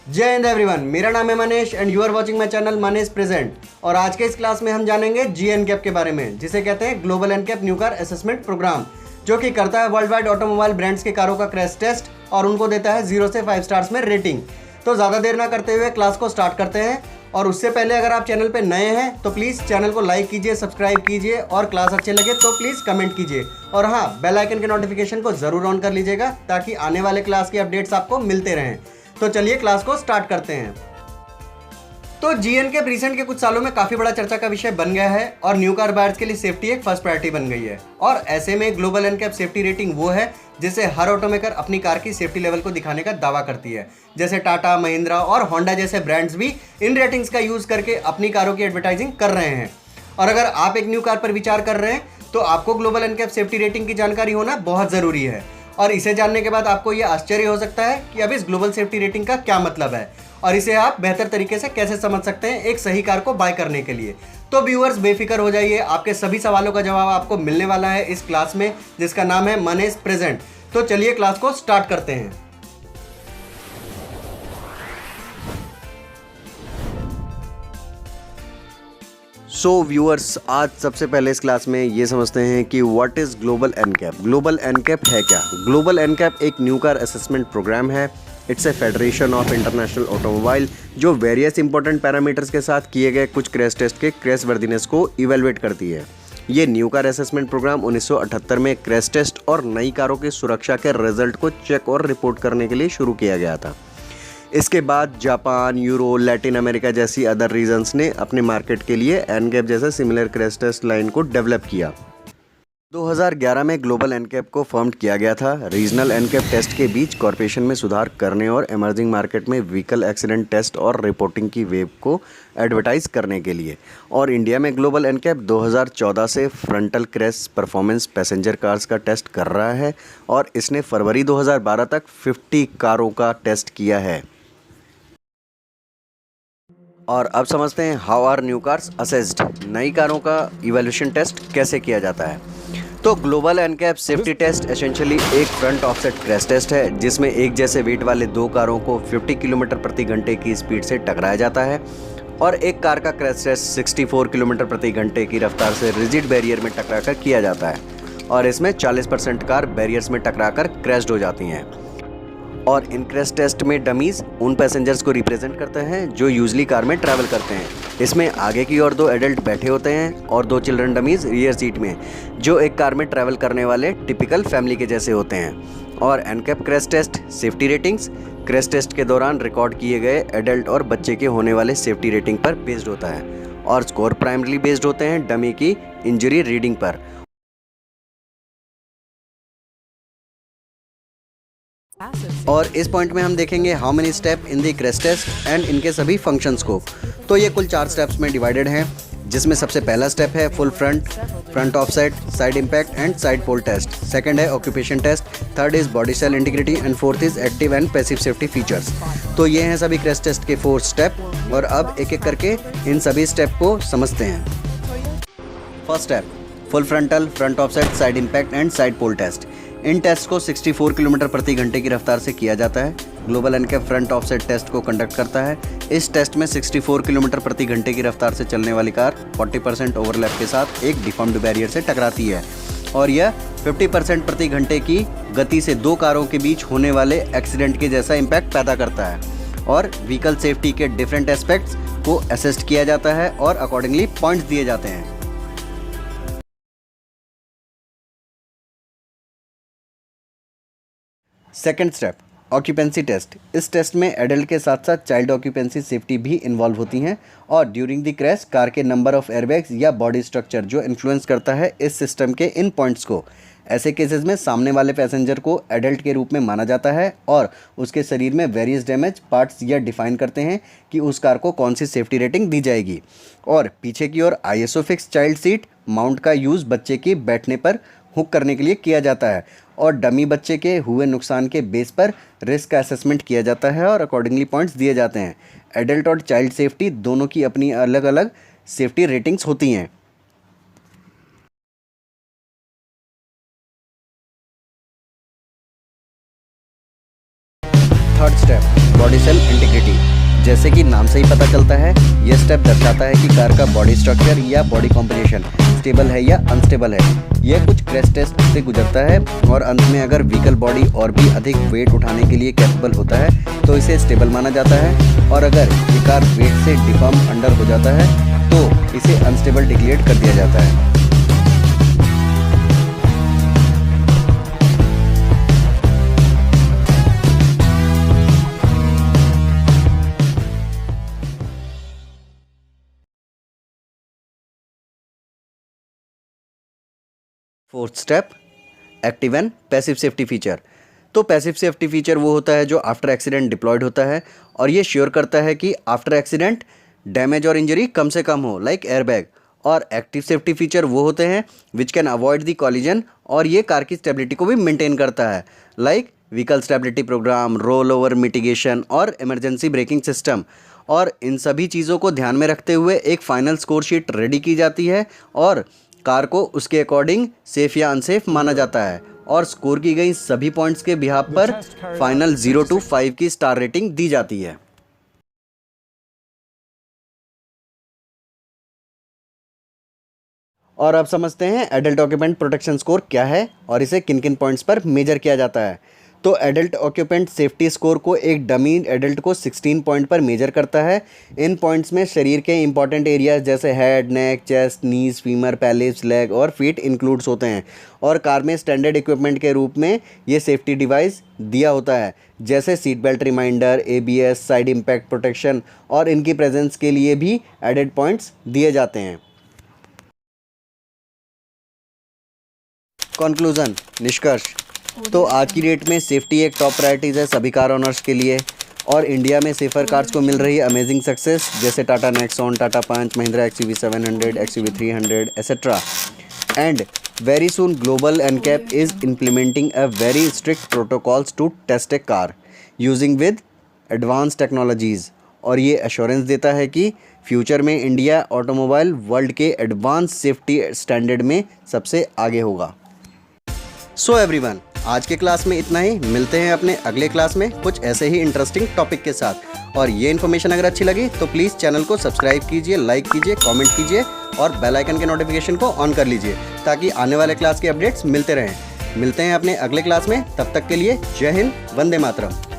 जय हिंद एवरीवन, मेरा नाम है Manish and you are watching my channel Manish present. और आज के इस क्लास में हम जानेंगे जी एनकैप के बारे में, जिसे कहते हैं global NCAP new car assessment programme, जो कि करता है वर्ल्ड वाइड ऑटोमोबाइल ब्रांड्स के कारों का क्रैश टेस्ट और उनको देता है 0 से 5 स्टार्स में रेटिंग। तो ज़्यादा देर ना करते हुए क्लास को स्टार्ट करते हैं। और उससे पहले अगर आप चैनल पे नए हैं तो प्लीज़ चैनल को लाइक कीजिए, सब्सक्राइब कीजिए और क्लास अच्छे लगे तो प्लीज़ कमेंट कीजिए। और हाँ, बेल आइकन के नोटिफिकेशन को ज़रूर ऑन कर लीजिएगा ताकि आने वाले क्लास की अपडेट्स आपको मिलते रहें। तो चलिए क्लास को स्टार्ट करते हैं। तो जीएनकैप रिसेंट के कुछ सालों में काफी बड़ा चर्चा का विषय बन गया है और न्यू कार बायर्स के लिए सेफ्टी एक फर्स्ट प्रायोरिटी बन गई है। और ऐसे में ग्लोबल एनकैप सेफ्टी रेटिंग वो है जिसे हर ऑटोमेकर अपनी कार की सेफ्टी लेवल को दिखाने का दावा करती है। जैसे टाटा, महिंद्रा और होंडा जैसे ब्रांड्स भी इन रेटिंग्स का यूज करके अपनी कारों की एडवर्टाइजिंग कर रहे हैं। और अगर आप एक न्यू कार पर विचार कर रहे हैं तो आपको ग्लोबल एनकैप सेफ्टी रेटिंग की जानकारी होना बहुत जरूरी है। और इसे जानने के बाद आपको यह आश्चर्य हो सकता है कि अब इस ग्लोबल सेफ्टी रेटिंग का क्या मतलब है और इसे आप बेहतर तरीके से कैसे समझ सकते हैं एक सही कार को बाय करने के लिए। तो व्यूअर्स बेफिक्र हो जाइए, आपके सभी सवालों का जवाब आपको मिलने वाला है इस क्लास में, जिसका नाम है मनीष प्रेजेंट। तो चलिए क्लास को स्टार्ट करते हैं। सो व्यूअर्स, आज सबसे पहले इस क्लास में ये समझते हैं कि what is global NCAP. Global NCAP है क्या? ग्लोबल एनकैप एक न्यू कार असेसमेंट प्रोग्राम है। It's a federation of international automobile जो वेरियस इंपॉर्टेंट पैरामीटर्स के साथ किए गए कुछ क्रैश टेस्ट के क्रैश वर्दीनेस को इवेलुएट करती है। ये न्यू कार असेसमेंट प्रोग्राम 1978 में क्रैश टेस्ट और नई कारों की सुरक्षा के रिजल्ट को चेक और रिपोर्ट करने के लिए शुरू किया गया था। इसके बाद जापान, यूरो, लैटिन अमेरिका जैसी अदर रीजन्स ने अपने मार्केट के लिए एनकैप जैसा सिमिलर क्रैश टेस्ट लाइन को डेवलप किया। 2011 में ग्लोबल एनकैप को फॉर्म किया गया था रीजनल एनकैप टेस्ट के बीच कॉर्पोरेशन में सुधार करने और इमर्जिंग मार्केट में व्हीकल एक्सीडेंट टेस्ट और रिपोर्टिंग की वेब को एडवर्टाइज करने के लिए। और इंडिया में ग्लोबल एनकैप 2014 से frontal crash performance passenger cars का टेस्ट कर रहा है और इसने फरवरी 2012 तक 50 कारों का टेस्ट किया है। और अब समझते हैं how are new cars assessed. नई कारों का इवैल्यूएशन टेस्ट कैसे किया जाता है। तो global NCAP safety test essentially एक फ्रंट ऑफसेट क्रैश टेस्ट है जिसमें एक जैसे वेट वाले दो कारों को 50 किलोमीटर प्रति घंटे की स्पीड से टकराया जाता है और एक कार का क्रैश टेस्ट 64 किलोमीटर प्रति घंटे की रफ्तार से रिजिड बैरियर में टकराकर किया जाता है और इसमें 40% कार बैरियर्स में टकराकर क्रैश्ड हो जाती हैं। और इन क्रैश टेस्ट में डमीज उन पैसेंजर्स को रिप्रेजेंट करते हैं जो यूजली कार में ट्रैवल करते हैं। इसमें आगे की ओर 2 एडल्ट बैठे होते हैं और 2 चिल्ड्रन डमीज रियर सीट में, जो एक कार में ट्रैवल करने वाले टिपिकल फैमिली के जैसे होते हैं। और NCAP crash test safety ratings crash test के दौरान रिकॉर्ड किए गए एडल्ट और बच्चे के होने वाले सेफ्टी रेटिंग पर बेस्ड होता है और स्कोर प्राइमरली बेस्ड होते हैं डमी की इंजरी रीडिंग पर। और इस पॉइंट में हम देखेंगे how many step in the crash test and इनके सभी फंक्शंस को। तो ये कुल 4 स्टेप्स में डिवाइडेड हैं, जिसमें सबसे पहला स्टेप है full front offset, side impact and side pole test. Second है occupation test, third is body cell integrity and fourth is active and passive safety features. तो ये हैं सभी क्रैश टेस्ट के 4 स्टेप और अब एक एक करके इन सभी स्टेप को समझते हैं। First step full frontal, front offset, side impact and side pole test. इन टेस्ट को 64 किलोमीटर प्रति घंटे की रफ्तार से किया जाता है। Global NCAP front offset test को कंडक्ट करता है। इस टेस्ट में 64 किलोमीटर प्रति घंटे की रफ्तार से चलने वाली कार 40% ओवरलैप के साथ एक डिफॉर्म्ड बैरियर से टकराती है और यह 50% प्रति घंटे की गति से 2 कारों के बीच होने वाले एक्सीडेंट के जैसा इम्पैक्ट पैदा करता है। और व्हीकल सेफ्टी के डिफरेंट एस्पेक्ट्स को असेस्ट किया जाता है और अकॉर्डिंगली पॉइंट्स दिए जाते हैं। Second step occupancy test. इस टेस्ट में एडल्ट के साथ साथ चाइल्ड ऑक्यूपेंसी सेफ्टी भी इन्वॉल्व होती हैं और ड्यूरिंग द क्रैश कार के नंबर ऑफ एयरबैग्स या बॉडी स्ट्रक्चर जो इन्फ्लुएंस करता है इस सिस्टम के इन पॉइंट्स को। ऐसे केसेस में सामने वाले पैसेंजर को एडल्ट के रूप में माना जाता है और उसके शरीर में वेरियस डैमेज पार्ट्स यह डिफाइन करते हैं कि उस कार को कौन सी सेफ्टी रेटिंग दी जाएगी। और पीछे की ओर ISO fix child seat mount का यूज़ बच्चे के बैठने पर हुक करने के लिए किया जाता है और डमी बच्चे के हुए नुकसान के बेस पर रिस्क का असेसमेंट किया जाता है और अकॉर्डिंगली पॉइंट्स दिए जाते हैं। एडल्ट और चाइल्ड सेफ्टी दोनों की अपनी अलग अलग सेफ्टी रेटिंग्स होती हैं। Third step body cell integrity. जैसे कि नाम से ही पता चलता है, ये स्टेप दर्शाता है कि कार का बॉडी स्ट्रक्चर या बॉडी कॉम्पोजिशन स्टेबल है या अनस्टेबल है। यह कुछ क्रैश टेस्ट से गुजरता है और अंत में अगर व्हीकल बॉडी और भी अधिक वेट उठाने के लिए कैपेबल होता है तो इसे स्टेबल माना जाता है, और अगर ये कार वेट से डिफॉर्म अंडर हो जाता है तो इसे अनस्टेबल डिक्लेयर कर दिया जाता है। Fourth step, active and passive safety feature. तो पैसिव सेफ्टी फीचर वो होता है जो आफ्टर एक्सीडेंट डिप्लॉयड होता है और ये श्योर करता है कि आफ्टर एक्सीडेंट डैमेज और इंजरी कम से कम हो, लाइक एयरबैग। और एक्टिव सेफ्टी फीचर वो होते हैं which can avoid the collision, और ये कार की स्टेबिलिटी को भी मेंटेन करता है, like vehicle stability programme, roll over mitigation और इमरजेंसी ब्रेकिंग सिस्टम। और इन सभी चीज़ों को ध्यान में रखते हुए एक फाइनल स्कोर शीट रेडी की जाती है और कार को उसके अकॉर्डिंग सेफ या अनसेफ माना जाता है, और स्कोर की गई सभी पॉइंट्स के बिहाफ पर फाइनल 0 to 5 की स्टार रेटिंग दी जाती है। और अब समझते हैं एडल्ट ऑक्यूपेंट प्रोटेक्शन स्कोर क्या है और इसे किन किन पॉइंट्स पर मेजर किया जाता है। तो एडल्ट ऑक्यूपेंट सेफ्टी स्कोर को एक डमी एडल्ट को 16 पॉइंट पर मेजर करता है। इन पॉइंट्स में शरीर के इंपॉर्टेंट एरियाज जैसे हेड, नेक, चेस्ट, नीज, फीमर, पैलेट्स, लेग और फीट इंक्लूड्स होते हैं। और कार में स्टैंडर्ड इक्विपमेंट के रूप में ये सेफ्टी डिवाइस दिया होता है, जैसे seat belt reminder, ABS, side impact protection, और इनकी प्रेजेंस के लिए भी एडेड पॉइंट्स दिए जाते हैं। कंक्लूजन, निष्कर्ष। तो आज की डेट में सेफ्टी एक टॉप प्रायोरिटीज़ है सभी कार ओनर्स के लिए, और इंडिया में सेफर कार्स को मिल रही है अमेजिंग सक्सेस, जैसे Tata Nexon, Tata Punch, Mahindra XUV 700, XUV 300 etcetera. And very soon global NCAP is implementing a very strict protocols to test a car using with advance technologies, और ये एश्योरेंस देता है कि फ्यूचर में इंडिया ऑटोमोबाइल वर्ल्ड के advance safety standard में सबसे आगे होगा। सो एवरीवन, आज के क्लास में इतना ही। मिलते हैं अपने अगले क्लास में कुछ ऐसे ही इंटरेस्टिंग टॉपिक के साथ। और ये इन्फॉर्मेशन अगर अच्छी लगी तो प्लीज़ चैनल को सब्सक्राइब कीजिए, लाइक कीजिए, कमेंट कीजिए और बेल आइकन के नोटिफिकेशन को ऑन कर लीजिए ताकि आने वाले क्लास के अपडेट्स मिलते रहें। मिलते हैं अपने अगले क्लास में, तब तक के लिए जय हिंद, वंदे मातरम।